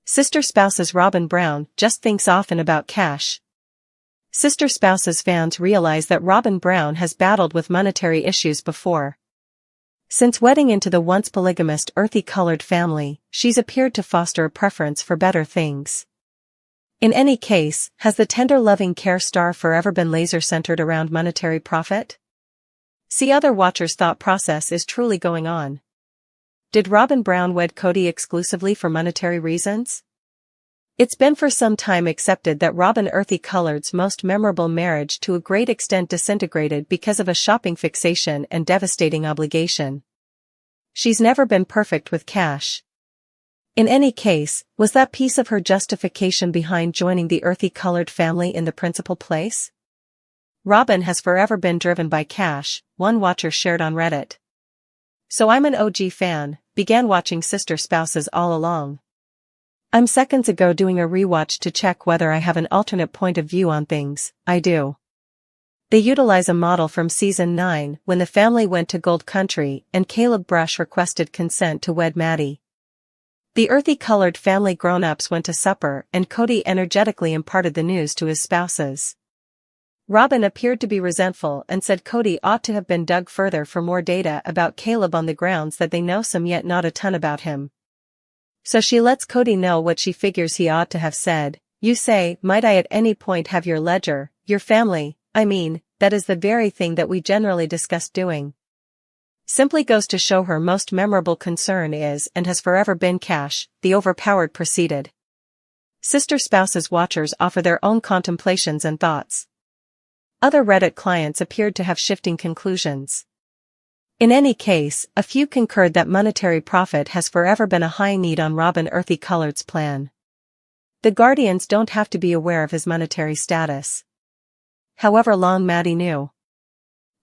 Sister Spouses Robyn Brown just thinks often about cash. Sister Spouses fans realize that Robyn Brown has battled with monetary issues before. Since wedding into the once polygamist earthy-colored family, she's appeared to foster a preference for better things. In any case, has the tender loving care star forever been laser-centered around monetary profit? See, other watchers' thought process is truly going on. Did Robyn Brown wed Kody exclusively for monetary reasons? It's been for some time accepted that Robyn Earthy-Colored's most memorable marriage to a great extent disintegrated because of a shopping fixation and devastating obligation. She's never been perfect with cash. In any case, was that piece of her justification behind joining the Earthy-Colored family in the principal place? Robyn has forever been driven by cash, one watcher shared on Reddit. So I'm an OG fan, began watching Sister Spouses all along. I'm seconds ago doing a rewatch to check whether I have an alternate point of view on things. I do. They utilize a model from season 9 when the family went to Gold Country and Caleb Brush requested consent to wed Maddie. The earthy-colored family grown-ups went to supper and Kody energetically imparted the news to his spouses. Robyn appeared to be resentful and said Kody ought to have been dug further for more data about Caleb on the grounds that they know some yet not a ton about him. So she lets Kody know what she figures he ought to have said. You say, might I at any point have your ledger, your family? I mean, that is the very thing that we generally discuss doing. Simply goes to show her most memorable concern is and has forever been cash, the overpowered proceeded. Sister Spouses watchers offer their own contemplations and thoughts. Other Reddit clients appeared to have shifting conclusions. In any case, a few concurred that monetary profit has forever been a high need on Robyn Earthy-Colored's plan. The Guardians don't have to be aware of his monetary status. However long Maddie knew.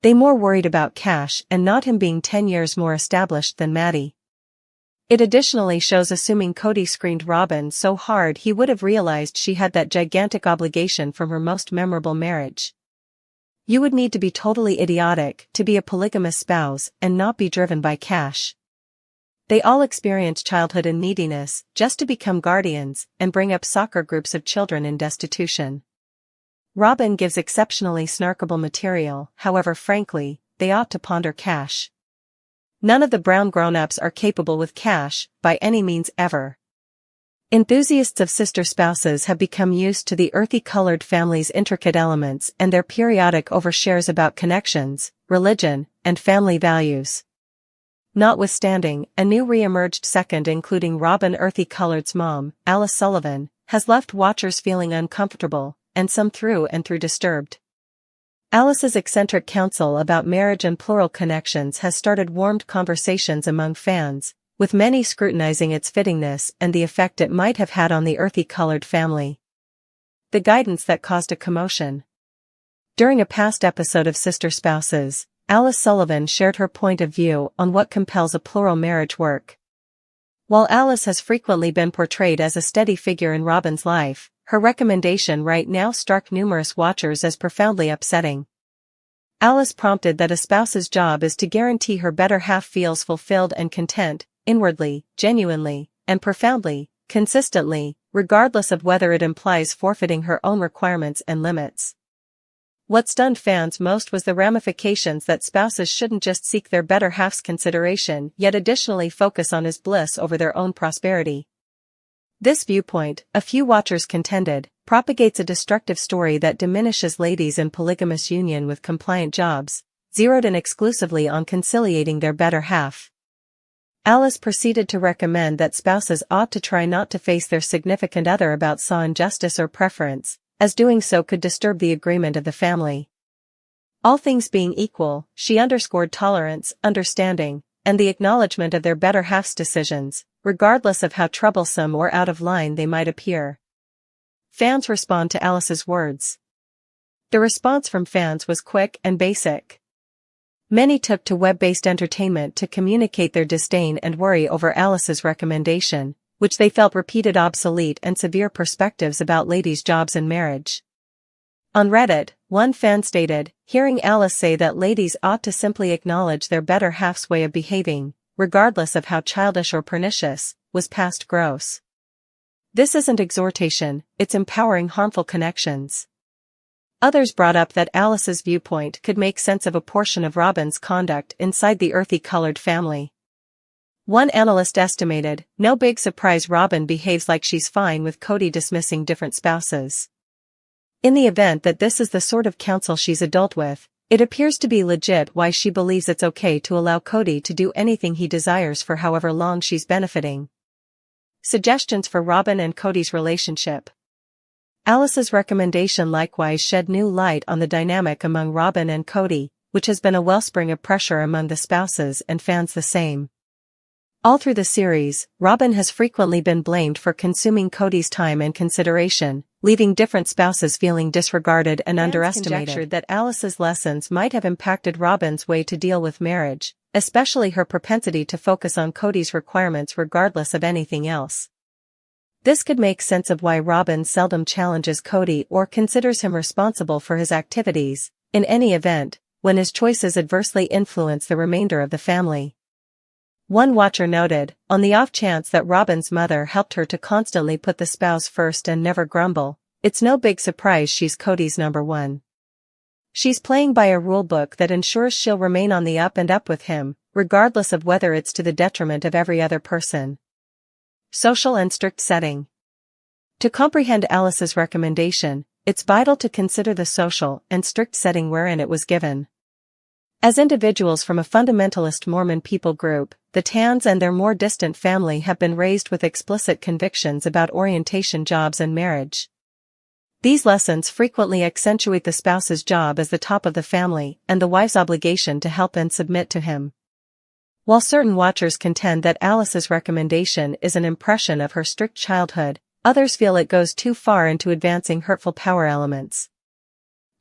They more worried about cash and not him being 10 years more established than Maddie. It additionally shows assuming Kody screened Robyn so hard he would have realized she had that gigantic obligation from her most memorable marriage. You would need to be totally idiotic to be a polygamous spouse and not be driven by cash. They all experience childhood in neediness just to become guardians and bring up soccer groups of children in destitution. Robyn gives exceptionally snarkable material, however frankly, they ought to ponder cash. None of the Brown grown-ups are capable with cash, by any means ever. Enthusiasts of Sister Spouses have become used to the earthy-colored family's intricate elements and their periodic overshares about connections, religion, and family values. Notwithstanding, a new re-emerged second including Robyn Earthy-Colored's mom, Alice Sullivan, has left watchers feeling uncomfortable, and some through and through disturbed. Alice's eccentric counsel about marriage and plural connections has started warmed conversations among fans, with many scrutinizing its fittingness and the effect it might have had on the earthy-colored family. The guidance that caused a commotion. During a past episode of Sister Spouses, Alice Sullivan shared her point of view on what compels a plural marriage work. While Alice has frequently been portrayed as a steady figure in Robyn's life, her recommendation right now struck numerous watchers as profoundly upsetting. Alice prompted that a spouse's job is to guarantee her better half feels fulfilled and content, inwardly, genuinely, and profoundly, consistently, regardless of whether it implies forfeiting her own requirements and limits. What stunned fans most was the ramifications that spouses shouldn't just seek their better half's consideration yet additionally focus on his bliss over their own prosperity. This viewpoint, a few watchers contended, propagates a destructive story that diminishes ladies in polygamous union with compliant jobs, zeroed in exclusively on conciliating their better half. Alice proceeded to recommend that spouses ought to try not to face their significant other about saw injustice or preference, as doing so could disturb the agreement of the family. All things being equal, she underscored tolerance, understanding, and the acknowledgement of their better half's decisions, regardless of how troublesome or out of line they might appear. Fans respond to Alice's words. The response from fans was quick and basic. Many took to web-based entertainment to communicate their disdain and worry over Alice's recommendation, which they felt repeated obsolete and severe perspectives about ladies' jobs and marriage. On Reddit, one fan stated, hearing Alice say that ladies ought to simply acknowledge their better half's way of behaving, regardless of how childish or pernicious, was past gross. This isn't exhortation, it's empowering harmful connections. Others brought up that Alice's viewpoint could make sense of a portion of Robyn's conduct inside the earthy-colored family. One analyst estimated, no big surprise, Robyn behaves like she's fine with Kody dismissing different spouses. In the event that this is the sort of counsel she's adult with, it appears to be legit why she believes it's okay to allow Kody to do anything he desires for however long she's benefiting. Suggestions for Robyn and Kody's relationship. Alice's recommendation likewise shed new light on the dynamic among Robyn and Kody, which has been a wellspring of pressure among the spouses and fans the same. All through the series, Robyn has frequently been blamed for consuming Kody's time and consideration, leaving different spouses feeling disregarded and underestimated. Fans conjectured that Alice's lessons might have impacted Robyn's way to deal with marriage, especially her propensity to focus on Kody's requirements regardless of anything else. This could make sense of why Robyn seldom challenges Kody or considers him responsible for his activities, in any event, when his choices adversely influence the remainder of the family. One watcher noted, on the off chance that Robyn's mother helped her to constantly put the spouse first and never grumble, it's no big surprise she's Kody's number one. She's playing by a rulebook that ensures she'll remain on the up and up with him, regardless of whether it's to the detriment of every other person. Social and strict setting. To comprehend Alice's recommendation, it's vital to consider the social and strict setting wherein it was given. As individuals from a fundamentalist Mormon people group, the Tans and their more distant family have been raised with explicit convictions about orientation, jobs and marriage. These lessons frequently accentuate the spouse's job as the top of the family and the wife's obligation to help and submit to him. While certain watchers contend that Alice's recommendation is an impression of her strict childhood, others feel it goes too far into advancing hurtful power elements.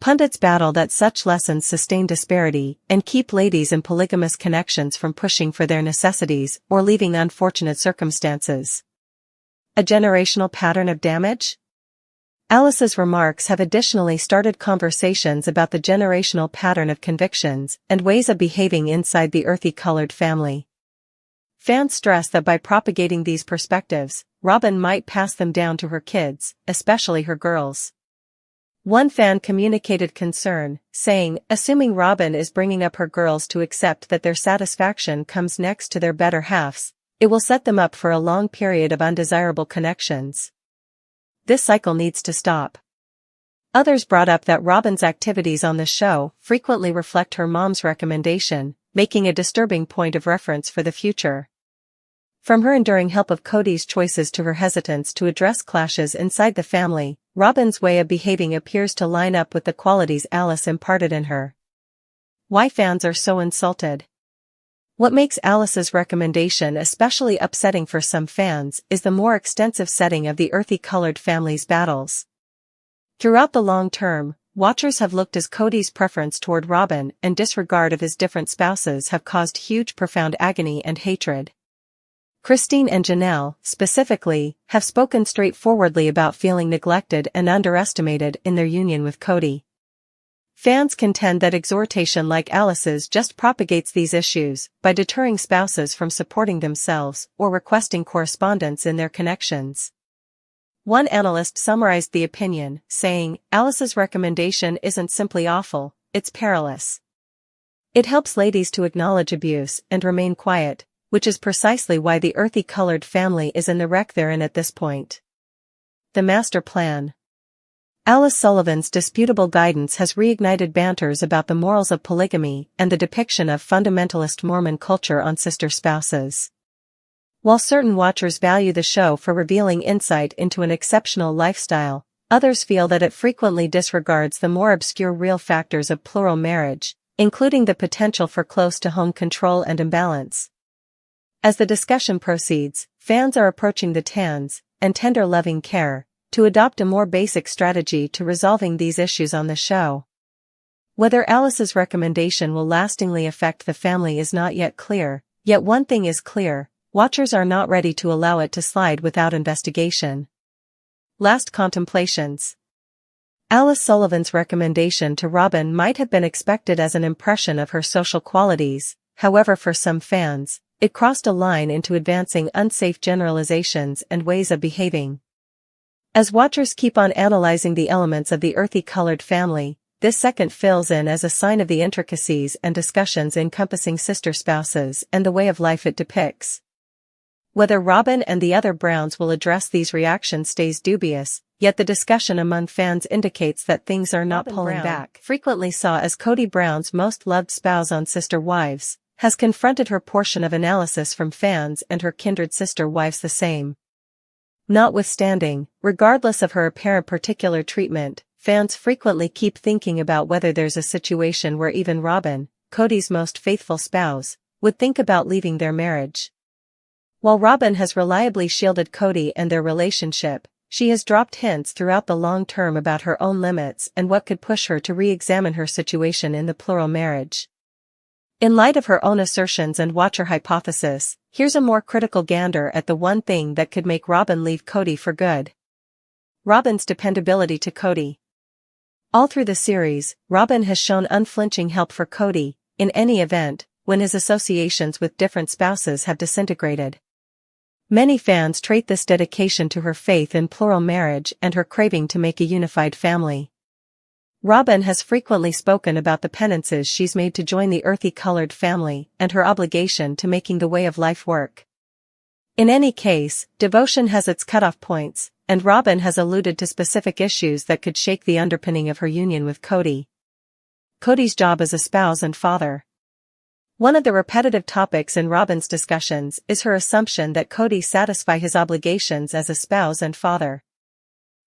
Pundits battle that such lessons sustain disparity and keep ladies in polygamous connections from pushing for their necessities or leaving unfortunate circumstances. A generational pattern of damage? Alice's remarks have additionally started conversations about the generational pattern of convictions and ways of behaving inside the earthy-colored family. Fans stress that by propagating these perspectives, Robyn might pass them down to her kids, especially her girls. One fan communicated concern, saying, assuming Robyn is bringing up her girls to accept that their satisfaction comes next to their better halves, it will set them up for a long period of undesirable connections. This cycle needs to stop. Others brought up that Robyn's activities on the show frequently reflect her mom's recommendation, making a disturbing point of reference for the future. From her enduring help of Kody's choices to her hesitance to address clashes inside the family, Robyn's way of behaving appears to line up with the qualities Alice imparted in her. Why fans are so insulted? What makes Alice's recommendation especially upsetting for some fans is the more extensive setting of the earthy-colored family's battles. Throughout the long term, watchers have looked as Kody's preference toward Robyn and disregard of his different spouses have caused huge profound agony and hatred. Christine and Janelle, specifically, have spoken straightforwardly about feeling neglected and underestimated in their union with Kody. Fans contend that exhortation like Alice's just propagates these issues by deterring spouses from supporting themselves or requesting correspondence in their connections. One analyst summarized the opinion, saying, Alice's recommendation isn't simply awful, it's perilous. It helps ladies to acknowledge abuse and remain quiet, which is precisely why the earthy-colored family is in the wreck they're in at this point. The master plan. Alice Sullivan's disputable guidance has reignited banters about the morals of polygamy and the depiction of fundamentalist Mormon culture on sister spouses. While certain watchers value the show for revealing insight into an exceptional lifestyle, others feel that it frequently disregards the more obscure real factors of plural marriage, including the potential for close-to-home control and imbalance. As the discussion proceeds, fans are approaching the Tans, and tender loving care, to adopt a more basic strategy to resolving these issues on the show. Whether Alice's recommendation will lastingly affect the family is not yet clear, yet one thing is clear, watchers are not ready to allow it to slide without investigation. Last contemplations. Alice Sullivan's recommendation to Robyn might have been expected as an impression of her social qualities, however for some fans, it crossed a line into advancing unsafe generalizations and ways of behaving. As watchers keep on analyzing the elements of the earthy-colored family, this second fills in as a sign of the intricacies and discussions encompassing sister spouses and the way of life it depicts. Whether Robyn and the other Browns will address these reactions stays dubious, yet the discussion among fans indicates that things are not pulling back. Frequently saw as Kody Brown's most loved spouse on Sister Wives, has confronted her portion of analysis from fans and her kindred sister wives the same. Notwithstanding, regardless of her apparent particular treatment, fans frequently keep thinking about whether there's a situation where even Robyn, Kody's most faithful spouse, would think about leaving their marriage. While Robyn has reliably shielded Kody and their relationship, she has dropped hints throughout the long term about her own limits and what could push her to re-examine her situation in the plural marriage. In light of her own assertions and watcher hypothesis, here's a more critical gander at the one thing that could make Robyn leave Kody for good. Robyn's dependability to Kody. All through the series, Robyn has shown unflinching help for Kody, in any event, when his associations with different spouses have disintegrated. Many fans trait this dedication to her faith in plural marriage and her craving to make a unified family. Robyn has frequently spoken about the penances she's made to join the earthy-colored family and her obligation to making the way of life work. In any case, devotion has its cutoff points, and Robyn has alluded to specific issues that could shake the underpinning of her union with Kody. Kody's job as a spouse and father. One of the repetitive topics in Robyn's discussions is her assumption that Kody satisfy his obligations as a spouse and father.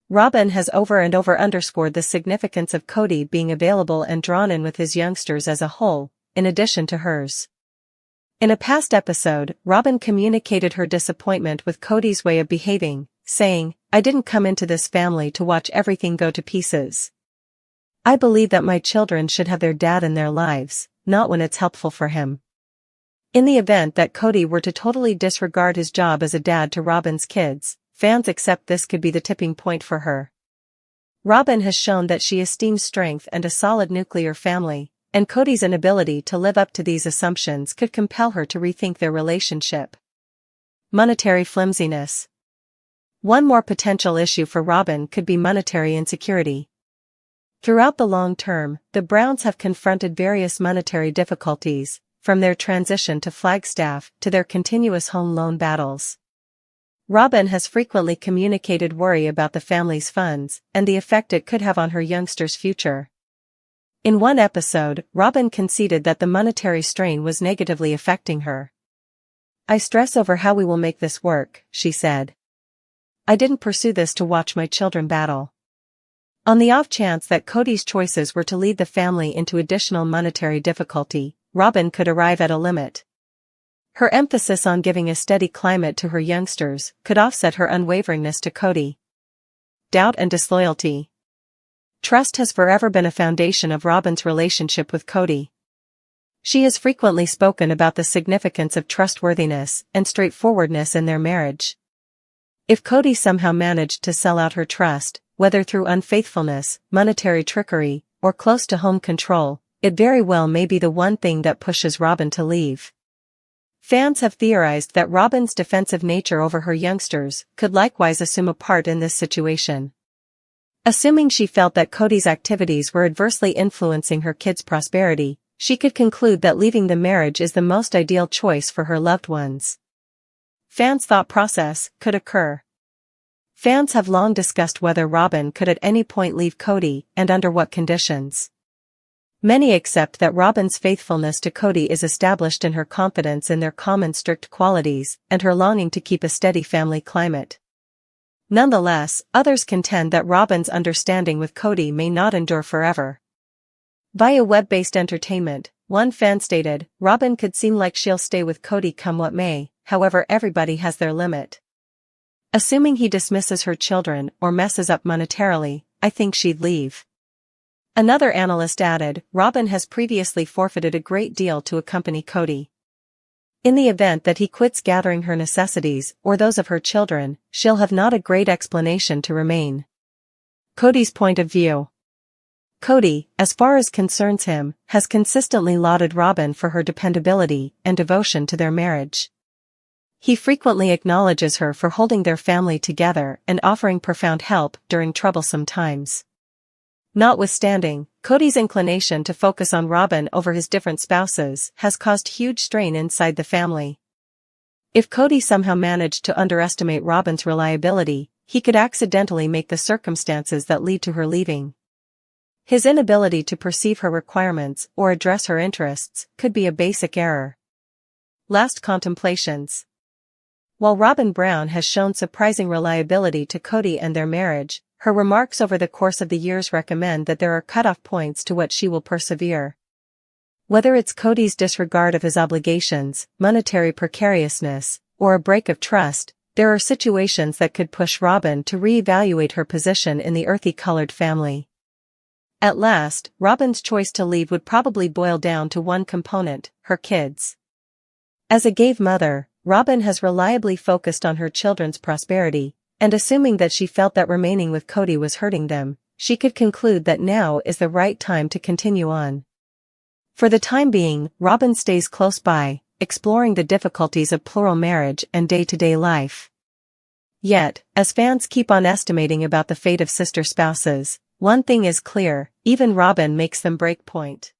Robyn has over and over underscored the significance of Kody being available and drawn in with his youngsters as a whole, in addition to hers. In a past episode, Robyn communicated her disappointment with Kody's way of behaving, saying, "I didn't come into this family to watch everything go to pieces. I believe that my children should have their dad in their lives, not when it's helpful for him." In the event that Kody were to totally disregard his job as a dad to Robyn's kids, fans accept this could be the tipping point for her. Robyn has shown that she esteems strength and a solid nuclear family, and Kody's inability to live up to these assumptions could compel her to rethink their relationship. Monetary flimsiness. One more potential issue for Robyn could be monetary insecurity. Throughout the long term, the Browns have confronted various monetary difficulties, from their transition to Flagstaff to their continuous home loan battles. Robyn has frequently communicated worry about the family's funds and the effect it could have on her youngsters' future. In one episode, Robyn conceded that the monetary strain was negatively affecting her. "I stress over how we will make this work," she said. "I didn't pursue this to watch my children battle." On the off chance that Kody's choices were to lead the family into additional monetary difficulty, Robyn could arrive at a limit. Her emphasis on giving a steady climate to her youngsters could offset her unwaveringness to Kody. Doubt and disloyalty. Trust has forever been a foundation of Robyn's relationship with Kody. She has frequently spoken about the significance of trustworthiness and straightforwardness in their marriage. If Kody somehow managed to sell out her trust, whether through unfaithfulness, monetary trickery, or close-to-home control, it very well may be the one thing that pushes Robyn to leave. Fans have theorized that Robyn's defensive nature over her youngsters could likewise assume a part in this situation. Assuming she felt that Kody's activities were adversely influencing her kids' prosperity, she could conclude that leaving the marriage is the most ideal choice for her loved ones. Fans' thought process could occur. Fans have long discussed whether Robyn could at any point leave Kody and under what conditions. Many accept that Robyn's faithfulness to Kody is established in her confidence in their common strict qualities and her longing to keep a steady family climate. Nonetheless, others contend that Robyn's understanding with Kody may not endure forever. Via web-based entertainment, one fan stated, "Robyn could seem like she'll stay with Kody come what may, however everybody has their limit. Assuming he dismisses her children or messes up monetarily, I think she'd leave." Another analyst added, "Robyn has previously forfeited a great deal to accompany Kody. In the event that he quits gathering her necessities or those of her children, she'll have not a great explanation to remain." Kody's point of view. Kody, as far as concerns him, has consistently lauded Robyn for her dependability and devotion to their marriage. He frequently acknowledges her for holding their family together and offering profound help during troublesome times. Notwithstanding, Kody's inclination to focus on Robyn over his different spouses has caused huge strain inside the family. If Kody somehow managed to underestimate Robyn's reliability, he could accidentally make the circumstances that lead to her leaving. His inability to perceive her requirements or address her interests could be a basic error. Last contemplations. While Robyn Brown has shown surprising reliability to Kody and their marriage, her remarks over the course of the years recommend that there are cutoff points to what she will persevere. Whether it's Kody's disregard of his obligations, monetary precariousness, or a break of trust, there are situations that could push Robyn to reevaluate her position in the earthy-colored family. At last, Robyn's choice to leave would probably boil down to one component: her kids. As a gay mother, Robyn has reliably focused on her children's prosperity, and assuming that she felt that remaining with Kody was hurting them, she could conclude that now is the right time to continue on. For the time being, Robyn stays close by, exploring the difficulties of plural marriage and day-to-day life. Yet, as fans keep on estimating about the fate of sister spouses, one thing is clear: even Robyn makes them break point.